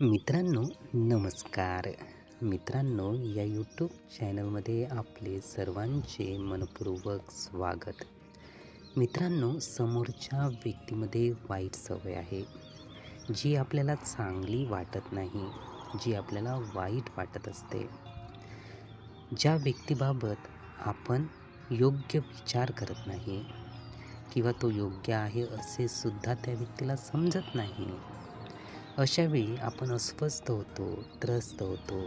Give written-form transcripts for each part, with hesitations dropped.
मित्रांनो, नमस्कार. मित्रांनो, या यूट्यूब चॅनलमध्ये आपले सर्वांचे मनपूर्वक स्वागत. मित्रांनो, समोरच्या व्यक्तीमध्ये वाईट सवय आहे, जी आपल्याला चांगली वाटत नाही, जी आपल्याला वाईट वाटत असते. ज्या व्यक्तीबाबत आपण योग्य विचार करत नाही किंवा तो योग्य आहे असे सुद्धा त्या व्यक्तीला समजत नाही. अशावेळी आपण अस्वस्थ होतो, त्रस्त होतो.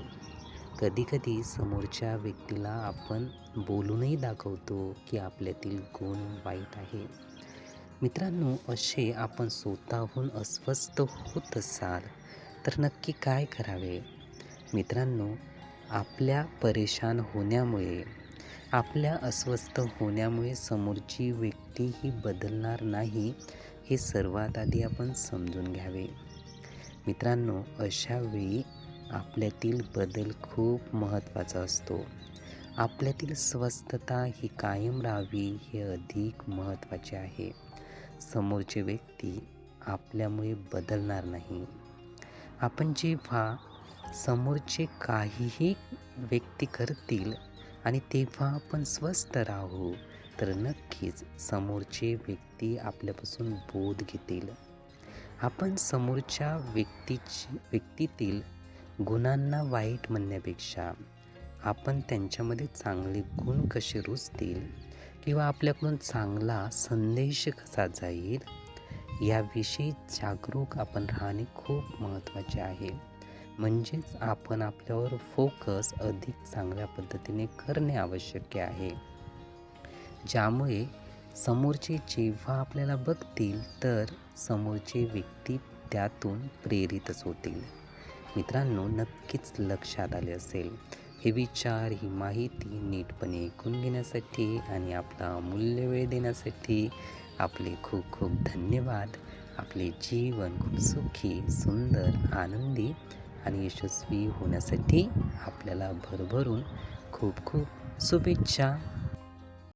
कधीकधी समोरच्या व्यक्तीला आपण बोलूनही दाखवतो की आपल्यातील गुण वाईट आहे. मित्रांनो, असे आपण स्वतःहून अस्वस्थ होत असाल तर नक्की काय करावे? मित्रांनो, आपल्या परेशान होण्यामुळे, आपल्या अस्वस्थ होण्यामुळे समोरची व्यक्ती ही बदलणार नाही, हे सर्वात आधी आपण समजून घ्यावे. मित्रांनो, अशा वेळी आपल्यातील बदल खूप महत्त्वाचा असतो. आपल्यातील स्वस्थता ही कायम राहावी हे अधिक महत्त्वाचे आहे. समोरची व्यक्ती आपल्यामुळे बदलणार नाही. आपण जेव्हा समोरचे काहीही व्यक्ती करतील आणि तेव्हा आपण स्वस्थ राहू, तर नक्कीच समोरचे व्यक्ती आपल्यापासून बोध घेतील. आपण समोरच्या व्यक्तीतील गुणांना वाईट म्हणण्यापेक्षा आपण त्यांच्यामध्ये चांगले गुण कसे रुजतील किंवा आपल्याकडून चांगला संदेश कसा जाईल याविषयी जागरूक आपण राहणे खूप महत्त्वाचे आहे. म्हणजेच आपण आपल्यावर फोकस अधिक चांगल्या पद्धतीने करणे आवश्यक आहे, ज्यामुळे समोरचे जेव्हा आपल्याला बघतील तर समोरचे व्यक्ती त्यातून प्रेरितच होतील. मित्रांनो, नक्कीच लक्षात आले असेल. हे विचार, ही माहिती नीटपणे ऐकून घेण्यासाठी आणि आपला अमूल्य वेळ देण्यासाठी आपले खूप खूप धन्यवाद. आपले जीवन खूप सुखी, सुंदर, आनंदी आणि यशस्वी होण्यासाठी आपल्याला भरभरून खूप खूप शुभेच्छा.